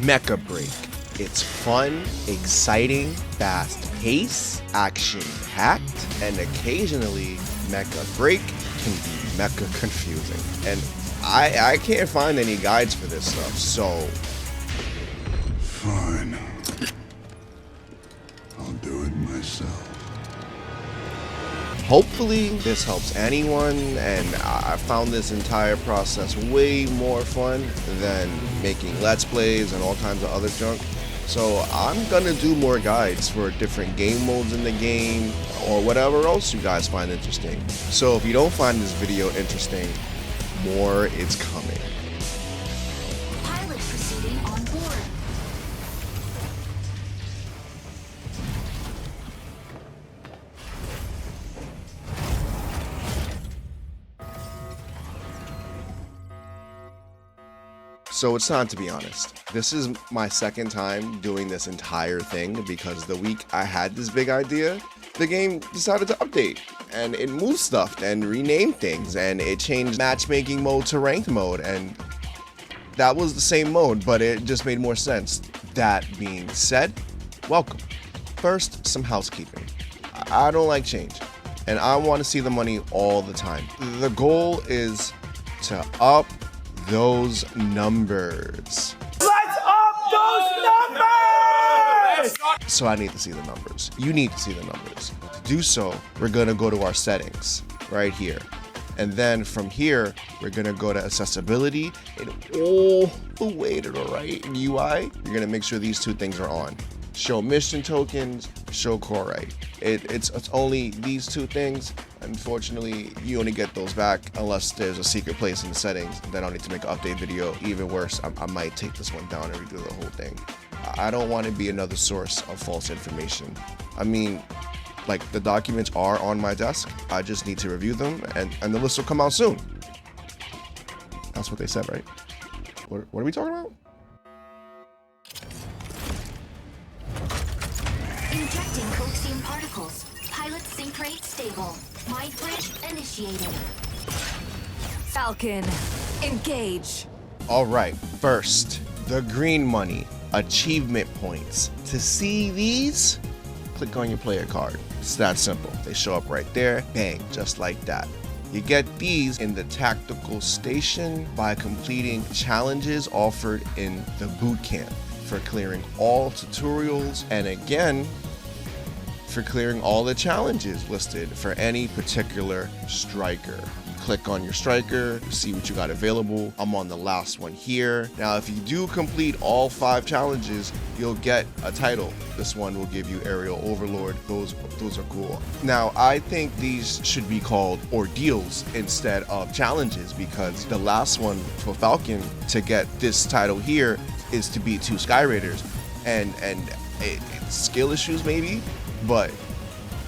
Mecha Break. It's fun, exciting, fast-paced, action-packed, and occasionally Mecha Break can be mecha confusing. And I can't find any guides for this stuff, so... Fine. I'll do it myself. Hopefully this helps anyone, and I found this entire process way more fun than making Let's Plays and all kinds of other junk. So I'm gonna do more guides for different game modes in the game or whatever else you guys find interesting. So if you don't find this video interesting, more is coming. Pilot proceeding on board. So it's time to be honest. This is my second time doing this entire thing because the week I had this big idea, the game decided to update and it moved stuff and renamed things and it changed matchmaking mode to ranked mode, and that was the same mode, but it just made more sense. That being said, welcome. First, some housekeeping. I don't like change and I want to see the money all the time. The goal is to up those numbers. Let's up those numbers! So I need to see the numbers. You need to see the numbers. To do so, we're gonna go to our settings right here. And then from here, we're gonna go to accessibility and all the way to the right in UI, you're gonna make sure these two things are on. Show mission tokens, show Corite. It's only these two things. Unfortunately, you only get those back unless there's a secret place in the settings. Then I'll need to make an update video. Even worse, I might take this one down and redo the whole thing. I don't want to be another source of false information. I mean, like, the documents are on my desk. I just need to review them and the list will come out soon. That's what they said, right? What are we talking about? Injecting coaxium particles. Pilot sync rate stable. Mind bridge initiated. Falcon, engage. All right, first, the green money, achievement points. To see these, click on your player card. It's that simple. They show up right there, bang, just like that. You get these in the tactical station by completing challenges offered in the boot camp for clearing all tutorials, and again, for clearing all the challenges listed for any particular striker. You click on your striker, see what you got available. I'm on the last one here. Now, if you do complete all 5 challenges, you'll get a title. This one will give you Aerial Overlord. Those are cool. Now, I think these should be called ordeals instead of challenges, because the last one for Falcon to get this title here is to beat 2 Sky Raiders, and it's skill issues maybe, but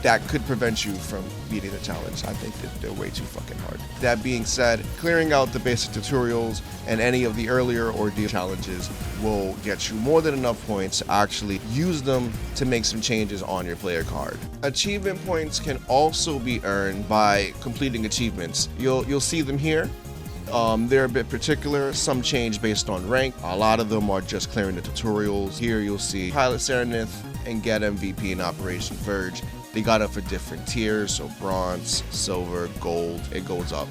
that could prevent you from beating the challenge. I think that they're way too fucking hard. That being said, clearing out the basic tutorials and any of the earlier ordeal challenges will get you more than enough points to actually use them to make some changes on your player card. Achievement points can also be earned by completing achievements. You'll see them here. They're a bit particular. Some change based on rank. A lot of them are just clearing the tutorials. Here you'll see Pilot Serenith and Get MVP in Operation Verge. They got it for different tiers, so bronze, silver, gold, it goes up.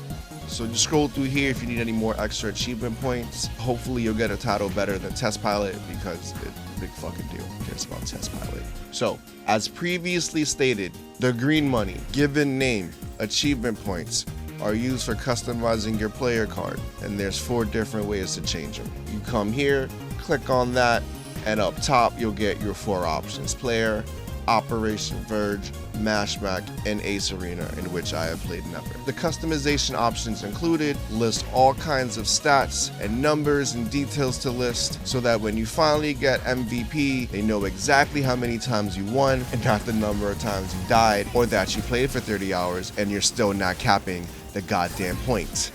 So just scroll through here if you need any more extra achievement points. Hopefully you'll get a title better than Test Pilot, because it's a big fucking deal. Who cares about Test Pilot? So, as previously stated, the green money, given name, achievement points, are used for customizing your player card, and there's 4 different ways to change them. You come here, click on that, and up top you'll get your 4 options: player, Operation Verge, Mashmak, and Ace Arena, in which I have played never. The customization options included list all kinds of stats and numbers and details to list, so that when you finally get MVP, they know exactly how many times you won and not the number of times you died, or that you played for 30 hours and you're still not capping the goddamn points.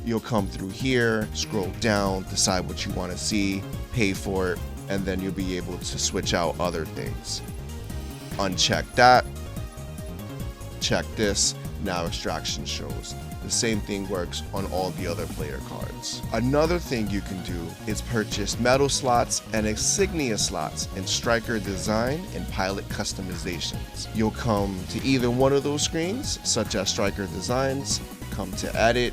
You'll come through here, scroll down, decide what you want to see, pay for it, and then you'll be able to switch out other things. Uncheck that, check this, now extraction shows. The same thing works on all the other player cards. Another thing you can do is purchase medal slots and insignia slots in striker design and pilot customizations. You'll come to either one of those screens, such as striker designs, come to edit,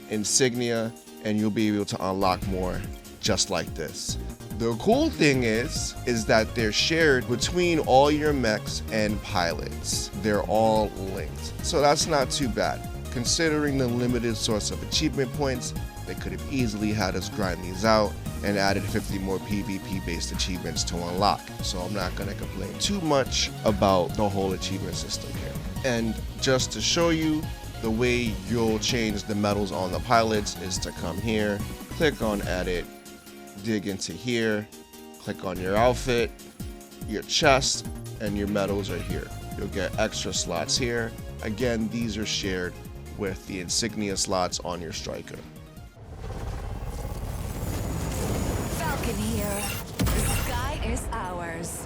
insignia, and you'll be able to unlock more just like this. The cool thing is that they're shared between all your mechs and pilots. They're all linked. So that's not too bad. Considering the limited source of achievement points, they could have easily had us grind these out and added 50 more PvP based achievements to unlock. So I'm not gonna complain too much about the whole achievement system here. And just to show you, the way you'll change the medals on the pilots is to come here, click on edit, dig into here, click on your outfit, your chest, and your medals are here. You'll get extra slots here. Again, these are shared with the insignia slots on your striker. Falcon here. The sky is ours.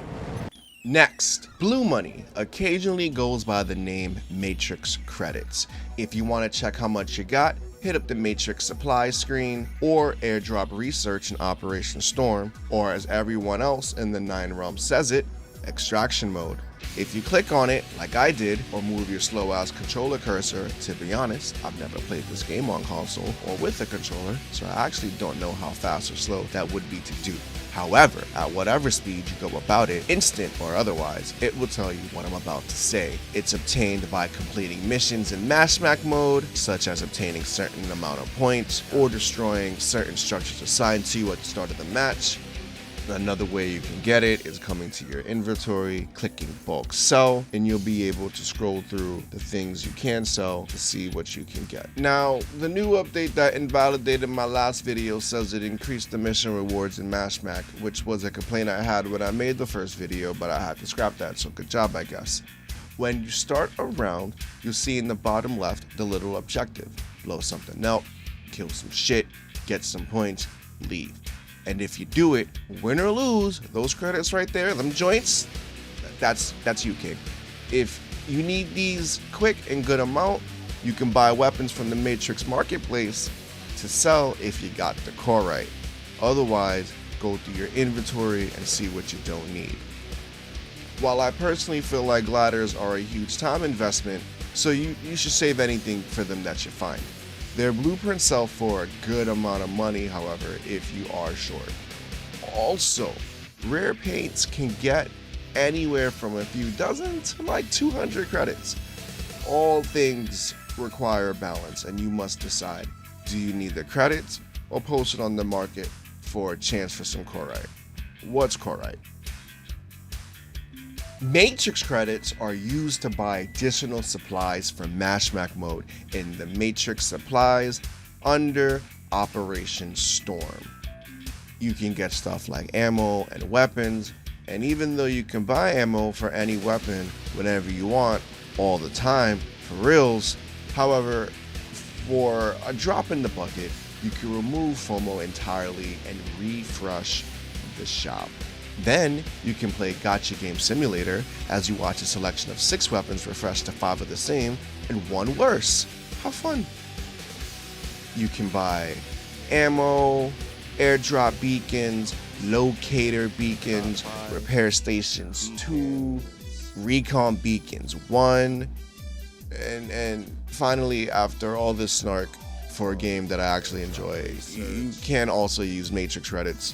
Next, blue money occasionally goes by the name Matrix credits. If you want to check how much you got, hit up the Matrix supply screen or airdrop research in Operation Storm, or as everyone else in the 9 realm says it, extraction mode. If you click on it, like I did, or move your slow-ass controller cursor, to be honest, I've never played this game on console or with a controller, so I actually don't know how fast or slow that would be to do. However, at whatever speed you go about it, instant or otherwise, it will tell you what I'm about to say. It's obtained by completing missions in Mashmak mode, such as obtaining certain amount of points or destroying certain structures assigned to you at the start of the match. Another way you can get it is coming to your inventory, clicking bulk sell, and you'll be able to scroll through the things you can sell to see what you can get. Now, the new update that invalidated my last video says it increased the mission rewards in Mashmak, which was a complaint I had when I made the first video, but I had to scrap that, so good job, I guess. When you start a round, you'll see in the bottom left the little objective. Blow something up, kill some shit, get some points, leave. And if you do it, win or lose, those credits right there, them joints, that's you, king. If you need these quick and good amount, you can buy weapons from the Matrix Marketplace to sell if you got the Corite. Otherwise, go through your inventory and see what you don't need. While I personally feel like gliders are a huge time investment, so you should save anything for them that you find. Their blueprints sell for a good amount of money, however, if you are short. Also, rare paints can get anywhere from a few dozen to like 200 credits. All things require balance, and you must decide, do you need the credits or post it on the market for a chance for some Corite? What's Corite? Matrix credits are used to buy additional supplies for Mashmak mode in the Matrix supplies under Operation Storm. You can get stuff like ammo and weapons, and even though you can buy ammo for any weapon whenever you want, all the time, for reals, however, for a drop in the bucket, you can remove FOMO entirely and refresh the shop. Then you can play Gacha Game Simulator as you watch a selection of 6 weapons refresh to 5 of the same and 1 worse. Have fun. You can buy ammo, airdrop beacons, locator beacons, repair stations 2, recon beacons 1, and finally, after all this snark, for a game that I actually enjoy, you can also use Matrix credits,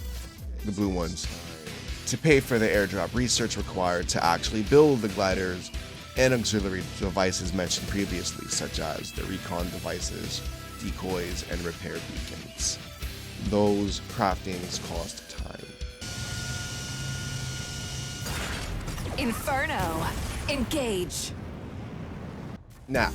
the blue ones, to pay for the airdrop research required to actually build the gliders and auxiliary devices mentioned previously, such as the recon devices, decoys, and repair beacons. Those craftings cost time. Inferno. Engage. Now,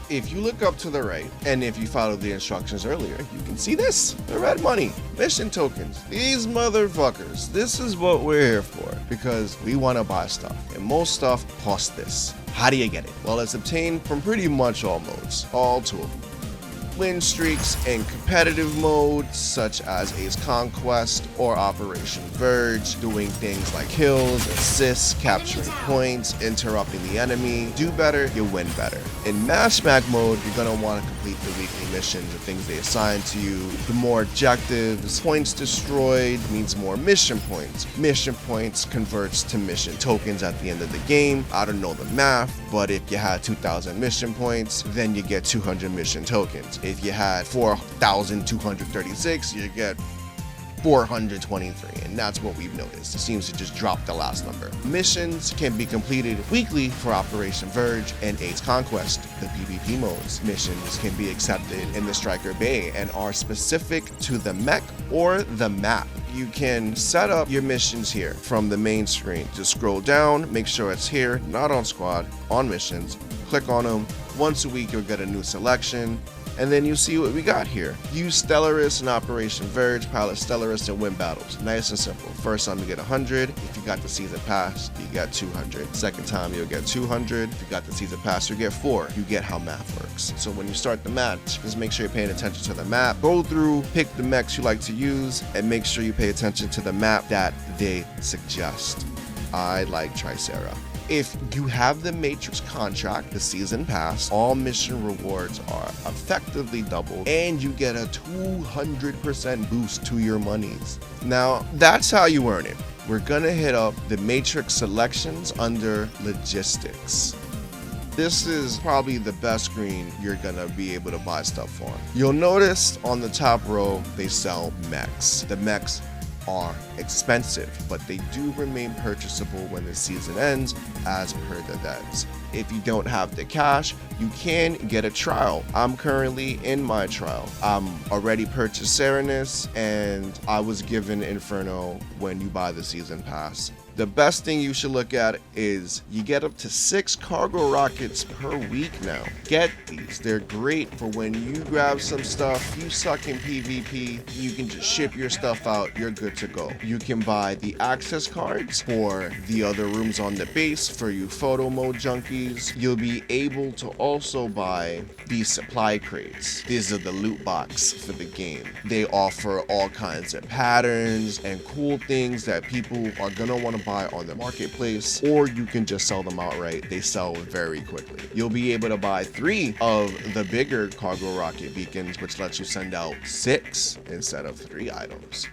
if you look up to the right, and if you follow the instructions earlier, you can see this, the red money, mission tokens. These motherfuckers, this is what we're here for, because we want to buy stuff, and most stuff costs this. How do you get it? Well, it's obtained from pretty much all modes, all 2 of them. win streaks in competitive modes such as Ace Conquest or Operation Verge, doing things like kills, assists, capturing points, interrupting the enemy. Do better, you win better. In Mashmak mode, you're going to want to complete the weekly missions, the things they assign to you, the more objectives. Points destroyed means more mission points. Mission points converts to mission tokens at the end of the game. I don't know the math, but if you had 2,000 mission points, then you get 200 mission tokens. If you had 4,236, you get 423, and that's what we've noticed. It seems to just drop the last number. Missions can be completed weekly for Operation Verge and Ace Conquest, the PvP modes. Missions can be accepted in the Striker Bay and are specific to the mech or the map. You can set up your missions here from the main screen. Just scroll down, make sure it's here, not on squad, on missions. Click on them. Once a week, you'll get a new selection. And then you see what we got here. Use Stellaris in Operation Verge, pilot Stellaris and win battles. Nice and simple. First time you get 100. If you got the season pass, you get 200. Second time you'll get 200. If you got the season pass, you get 4. You get how math works. So when you start the match, just make sure you're paying attention to the map. Go through, pick the mechs you like to use, and make sure you pay attention to the map that they suggest. I like Tricera. If you have the Matrix contract, the season pass, all mission rewards are effectively doubled and you get a 200% boost to your monies. Now, that's how you earn it. We're gonna hit up the Matrix selections under logistics. This is probably the best screen you're gonna be able to buy stuff on. You'll notice on the top row, they sell mechs. The mechs are expensive, but they do remain purchasable when the season ends as per the devs. If you don't have the cash, you can get a trial. I'm currently in my trial. I'm already purchased Serenus and I was given Inferno when you buy the season pass. The best thing you should look at is you get up to 6 cargo rockets per week now. Get these. They're great for when you grab some stuff, you suck in PvP, you can just ship your stuff out, you're good to go. You can buy the access cards for the other rooms on the base for you photo mode junkies. You'll be able to also buy these supply crates. These are the loot box for the game. They offer all kinds of patterns and cool things that people are gonna want to buy on the marketplace, or you can just sell them outright. They sell very quickly. You'll be able to buy 3 of the bigger cargo rocket beacons, which lets you send out 6 instead of 3 items.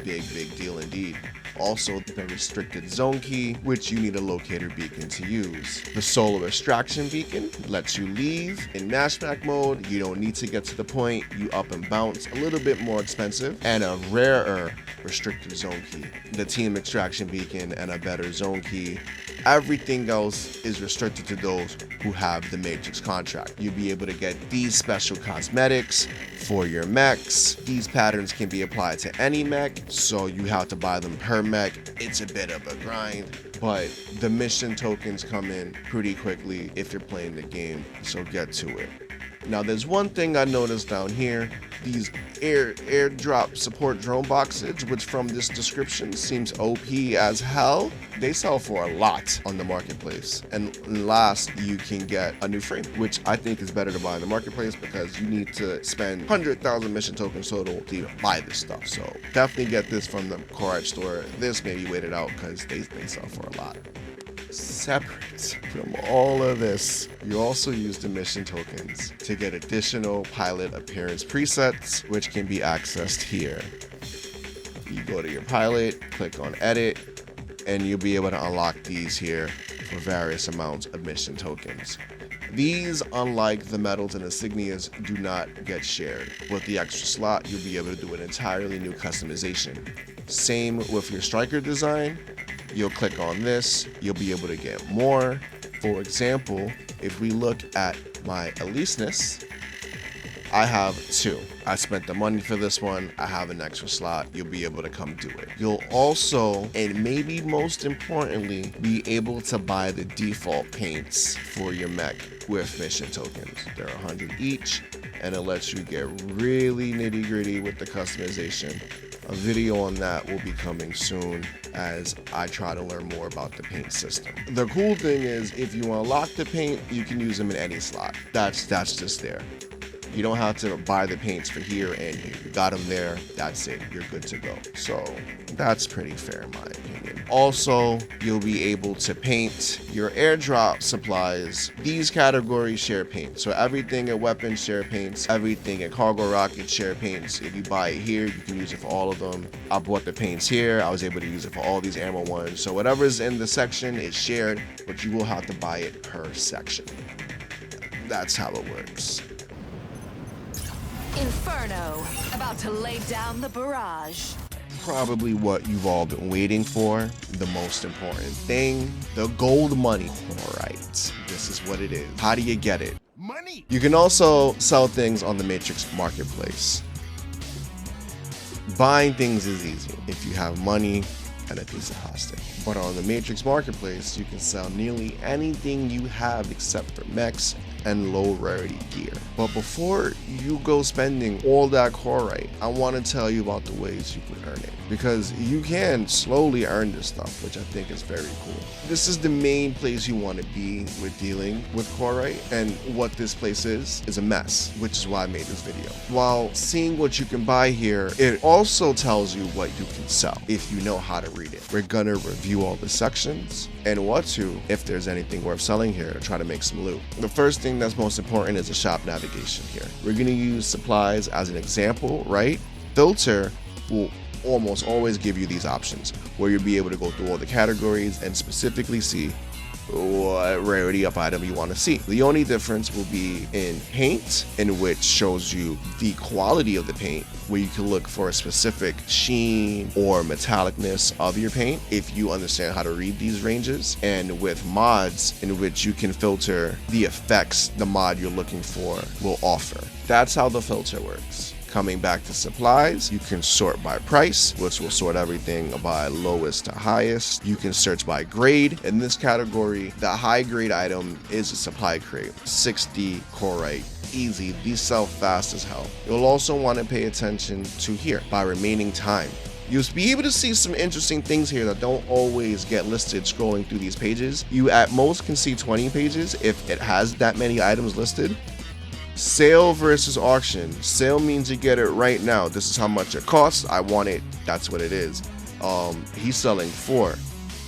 Big deal indeed. Also, the restricted zone key, which you need a locator beacon to use. The solar extraction beacon lets you leave. In Mashmak mode, you don't need to get to the point, you up and bounce, a little bit more expensive, and a rarer restricted zone key. The team extraction beacon and a better zone key. Everything else is restricted to those who have the Matrix contract. You'll be able to get these special cosmetics for your mechs. These patterns can be applied to any mech, so you have to buy them per mech. It's a bit of a grind, but the mission tokens come in pretty quickly if you're playing the game, so get to it. Now, there's one thing I noticed down here. These airdrop support drone boxes, which from this description seems OP as hell. They sell for a lot on the marketplace. And last, you can get a new frame, which I think is better to buy in the marketplace because you need to spend 100,000 mission tokens total to even buy this stuff. So definitely get this from the Corite store. This maybe wait it out because they sell for a lot. Separate from all of this, you also use the mission tokens to get additional pilot appearance presets, which can be accessed here. You go to your pilot, click on edit, and you'll be able to unlock these here for various amounts of mission tokens. These, unlike the medals and insignias, do not get shared. With the extra slot, you'll be able to do an entirely new customization. Same with your striker design. You'll click on this, you'll be able to get more. For example, if we look at my Eliseness, I have 2. I spent the money for this one. I have an extra slot. You'll be able to come do it. You'll also, and maybe most importantly, be able to buy the default paints for your mech with mission tokens. They're 100 each, and it lets you get really nitty gritty with the customization. A video on that will be coming soon as I try to learn more about the paint system. The cool thing is if you unlock the paint, you can use them in any slot. That's just there. You don't have to buy the paints for here and here. You got them there, that's it, you're good to go. So that's pretty fair in my opinion. Also, you'll be able to paint your airdrop supplies. These categories share paint. So everything at weapons share paints, everything at cargo rockets share paints. If you buy it here, you can use it for all of them. I bought the paints here, I was able to use it for all these ammo ones. So whatever's in the section is shared, but you will have to buy it per section. That's how it works. Inferno, about to lay down the barrage. Probably what you've all been waiting for, the most important thing, the gold money. All right, this is what it is. How do you get it? Money. You can also sell things on the Matrix Marketplace. Buying things is easy if you have money and a piece of plastic. But on the Matrix Marketplace, you can sell nearly anything you have except for mechs and low rarity gear. But before you go spending all that Corite, I want to tell you about the ways you can earn it, because you can slowly earn this stuff, which I think is very cool. This is the main place you want to be with dealing with Corite, and what this place is a mess, which is why I made this video. While seeing what you can buy here, it also tells you what you can sell if you know how to read it. We're gonna review all the sections and what to, if there's anything worth selling here, try to make some loot. The first thing that's most important is the shop navigation here. We're gonna use supplies as an example, right? Filter will almost always give you these options where you'll be able to go through all the categories and specifically see what rarity of item you want to see. The only difference will be in paint, in which shows you the quality of the paint, where you can look for a specific sheen or metallicness of your paint if you understand how to read these ranges, and with mods, in which you can filter the effects the mod you're looking for will offer. That's how the filter works. Coming back to supplies, you can sort by price, which will sort everything by lowest to highest. You can search by grade. In this category, the high grade item is a supply crate, 60 Corite. Easy, these sell fast as hell. You'll also want to pay attention to here, by remaining time. You'll be able to see some interesting things here that don't always get listed scrolling through these pages. You at most can see 20 pages if it has that many items listed. Sale versus auction. Sale means you get it right now. This is how much it costs. I want it. That's what it is. He's selling 4.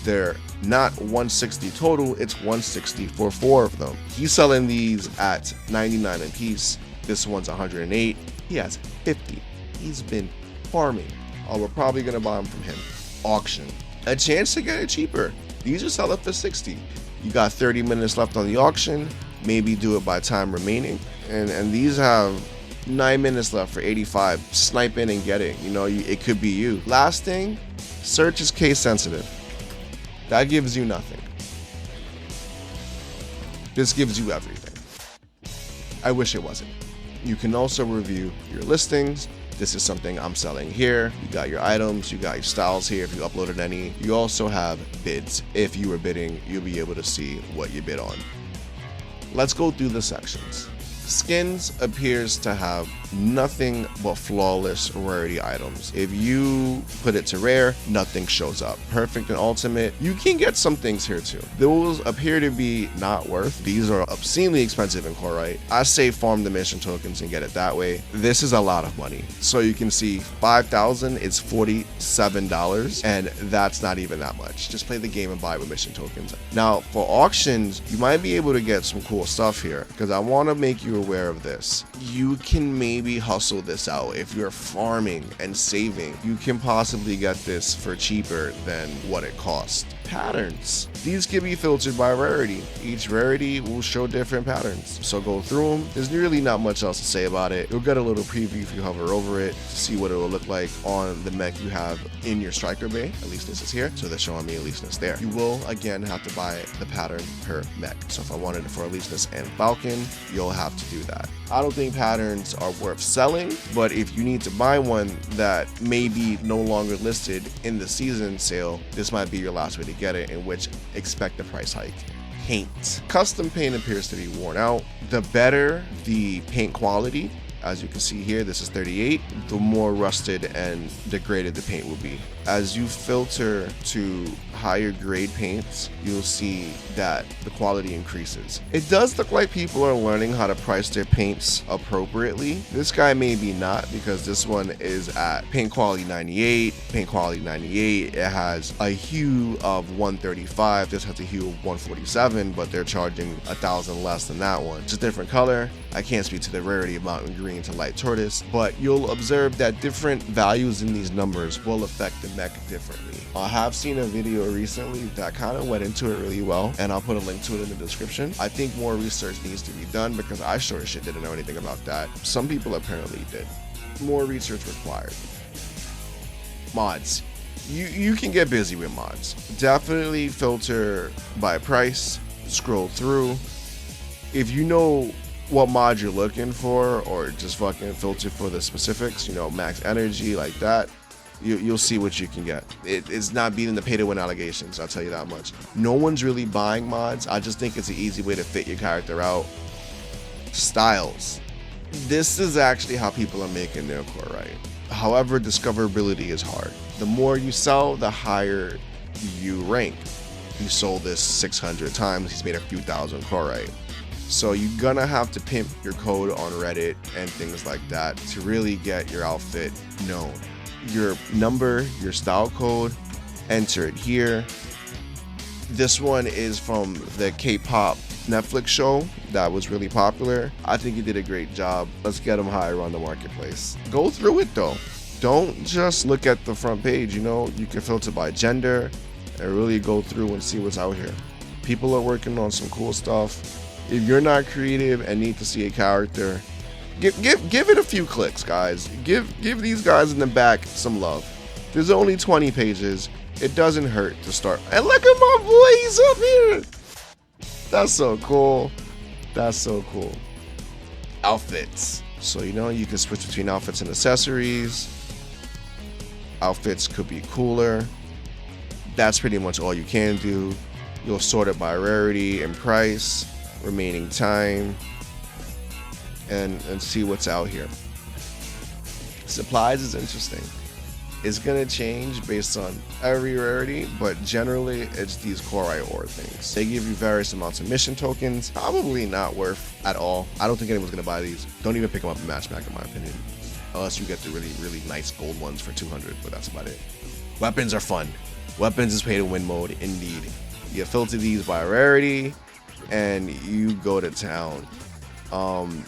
They're not 160 total. It's 160 for 4 of them. He's selling these at 99 a piece. This one's 108. He has 50. He's been farming. We're probably gonna buy them from him. Auction. A chance to get it cheaper. These are selling for 60. You got 30 minutes left on the auction. Maybe do it by time remaining. And these have 9 minutes left for 85. Snipe in and get it. You know, it could be you. Last thing, search is case sensitive. That gives you nothing. This gives you everything. I wish it wasn't. You can also review your listings. This is something I'm selling here. You got your items, you got your styles here if you uploaded any. You also have bids. If you were bidding, you'll be able to see what you bid on. Let's go through the sections. Skins appears to have nothing but flawless rarity items. If you put it to rare, nothing shows up. Perfect and ultimate, you can get some things here too. Those appear to be not worth. These are obscenely expensive in Corite. I say farm the mission tokens and get it that way. This is a lot of money. So you can see 5,000 is $47, and that's not even that much. Just play the game and buy it with mission tokens. Now for auctions, you might be able to get some cool stuff here, because I want to make you aware of this. You can maybe hustle this out. If you're farming and saving, you can possibly get this for cheaper than what it costs. Patterns. These can be filtered by rarity. Each rarity will show different patterns. So go through them. There's really not much else to say about it. You'll get a little preview if you hover over it to see what it will look like on the mech you have in your striker bay. At least this is here. So they're showing me Aleseness there. You will again have to buy the pattern per mech. So if I wanted it for Aleseness and Falcon, you'll have to do that. I don't think patterns are worth selling, but if you need to buy one that may be no longer listed in the season sale, this might be your last way to get it, in which expect a price hike. Paint. Custom paint appears to be worn out. The better the paint quality, As you can see here, this is 38. The more rusted and degraded the paint will be. As you filter to higher grade paints, you'll see that the quality increases. It does look like people are learning how to price their paints appropriately. This guy maybe not, because this one is at paint quality 98, paint quality 98. It has a hue of 135. This has a hue of 147, but they're charging 1,000 less than that one. It's a different color. I can't speak to the rarity of mountain green to light tortoise, but you'll observe that different values in these numbers will affect the mech differently. I have seen a video recently that kind of went into it really well, and I'll put a link to it in the description. I think more research needs to be done because I sure as shit didn't know anything about that. Some people apparently did. More research required. Mods. You can get busy with mods. Definitely filter by price, scroll through. If you know what mod you're looking for, or just fucking filter for the specifics, you know, max energy, like that, you'll see what you can get. It's not beating the pay to win allegations, I'll tell you that much. No one's really buying mods. I just think it's an easy way to fit your character out. Styles. This is actually how people are making their Corite. However, discoverability is hard. The more you sell, the higher you rank. He sold this 600 times, he's made a few thousand Corite. So you're gonna have to pimp your code on Reddit and things like that to really get your outfit known. Your number, your style code, enter it here. This one is from the K-pop Netflix show that was really popular. I think he did a great job. Let's get him higher on the marketplace. Go through it though. Don't just look at the front page, you know, you can filter by gender and really go through and see what's out here. People are working on some cool stuff. If you're not creative and need to see a character, give it a few clicks, guys. Give these guys in the back some love. There's only 20 pages. It doesn't hurt to start. And look at my boy, he's up here. That's so cool. That's so cool. Outfits. So, you know, you can switch between outfits and accessories. Outfits could be cooler. That's pretty much all you can do. You'll sort it by rarity and price, remaining time, and see what's out here. Supplies is interesting. It's gonna change based on every rarity, but generally it's these Corite ore things. They give you various amounts of mission tokens, probably not worth at all. I don't think anyone's gonna buy these. Don't even pick them up in Mashmak, in my opinion, unless you get the really nice gold ones for 200, but that's about it. Weapons are fun. Weapons is pay to win mode indeed. You filter these by rarity and you go to town.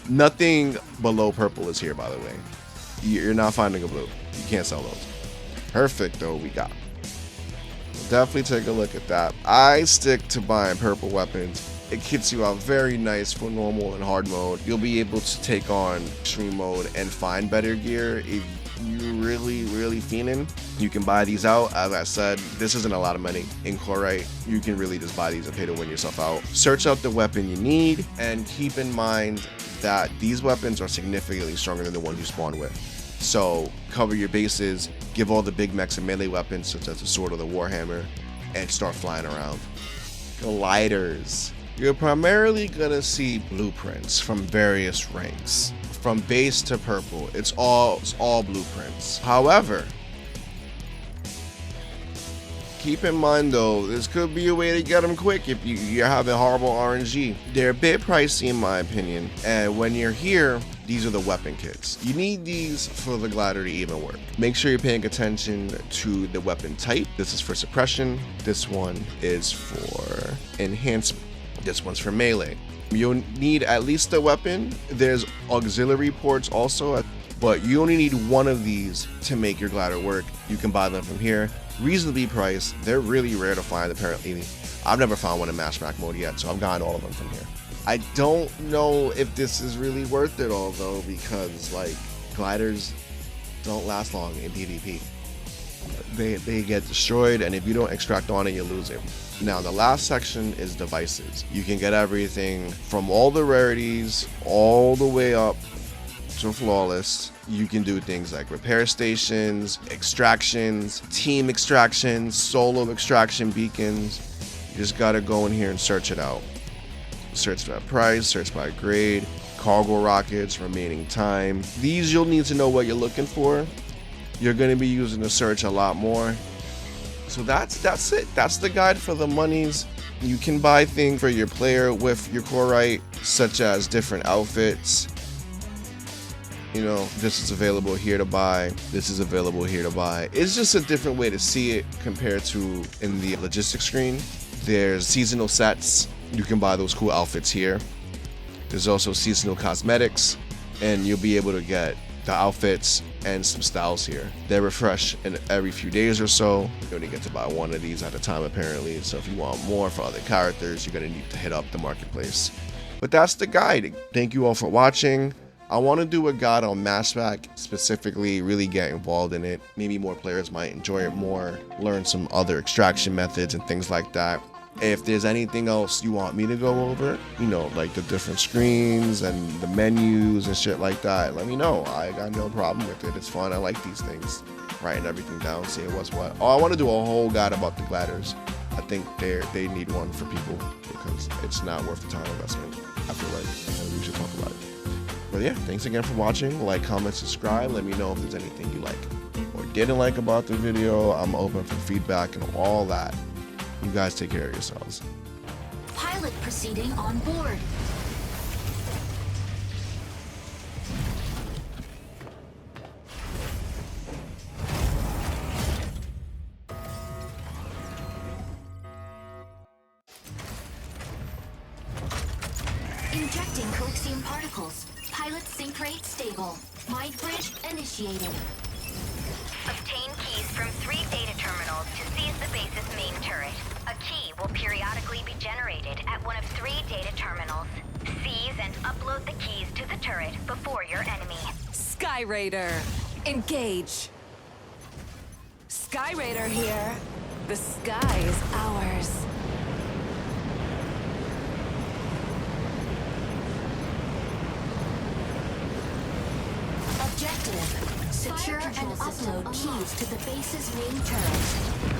Nothing below purple is here, by the way. You're not finding a blue. You can't sell those. Perfect though, we got. Definitely take a look at that. I stick to buying purple weapons. It kits you out very nice for normal and hard mode. You'll be able to take on extreme mode and find better gear if you're really fiending. You can buy these out. As I said, this isn't a lot of money in Corite. You can really just buy these and pay to win yourself out. Search out the weapon you need and keep in mind that these weapons are significantly stronger than the ones you spawn with. So cover your bases, give all the big mechs and melee weapons such as the sword or the warhammer, and start flying around. Gliders. You're primarily gonna see blueprints from various ranks. From base to purple, it's all blueprints. However, keep in mind though, this could be a way to get them quick if you're having horrible RNG. They're a bit pricey in my opinion, and when you're here, these are the weapon kits. You need these for the glider to even work. Make sure you're paying attention to the weapon type. This is for suppression. This one is for enhancement. This one's for melee. You'll need at least a weapon. There's auxiliary ports also, but you only need one of these to make your glider work. You can buy them from here. Reasonably priced. They're really rare to find apparently. I've never found one in Mashmak mode yet, so I've gotten all of them from here. I don't know if this is really worth it all though, because like gliders don't last long in PvP. They get destroyed, and if you don't extract on it, you lose it. Now the last section is devices. You can get everything from all the rarities all the way up to flawless. You can do things like repair stations, extractions, team extractions, solo extraction beacons. You just gotta go in here and search it out. Search by price, search by grade, cargo rockets, remaining time. These you'll need to know what you're looking for. You're going to be using the search a lot more. So that's it. That's the guide for the monies. You can buy things for your player with your Corite, such as different outfits. You know, this is available here to buy. This is available here to buy. It's just a different way to see it compared to in the logistics screen. There's seasonal sets. You can buy those cool outfits here. There's also seasonal cosmetics, and you'll be able to get the outfits and some styles here. They refresh in every few days or so. You only get to buy one of these at a time apparently, so if you want more for other characters, you're gonna need to hit up the marketplace. But that's the guide. Thank you all for watching. I want to do a guide on Mashmak, specifically really get involved in it. Maybe more players might enjoy it more, learn some other extraction methods and things like that. If there's anything else you want me to go over, you know, like the different screens and the menus and shit like that, let me know. I got no problem with it. It's fun. I like these things. Writing everything down, seeing what's what. Oh, I want to do a whole guide about the gliders. I think they need one for people because it's not worth the time investment. I feel like we should talk about it. But yeah, thanks again for watching. Like, comment, subscribe. Let me know if there's anything you like or didn't like about the video. I'm open for feedback and all that. You guys take care of yourselves. Pilot proceeding on board. Injecting coaxium particles. Pilot sync rate stable. Mind bridge initiated. Obtain keys from 3 data terminals to seize the base's main turret. A key will periodically be generated at one of 3 data terminals. Seize and upload the keys to the turret before your enemy. Sky Raider, engage. Sky Raider here. The sky is ours. Objective. Secure and upload keys to the base's main turret.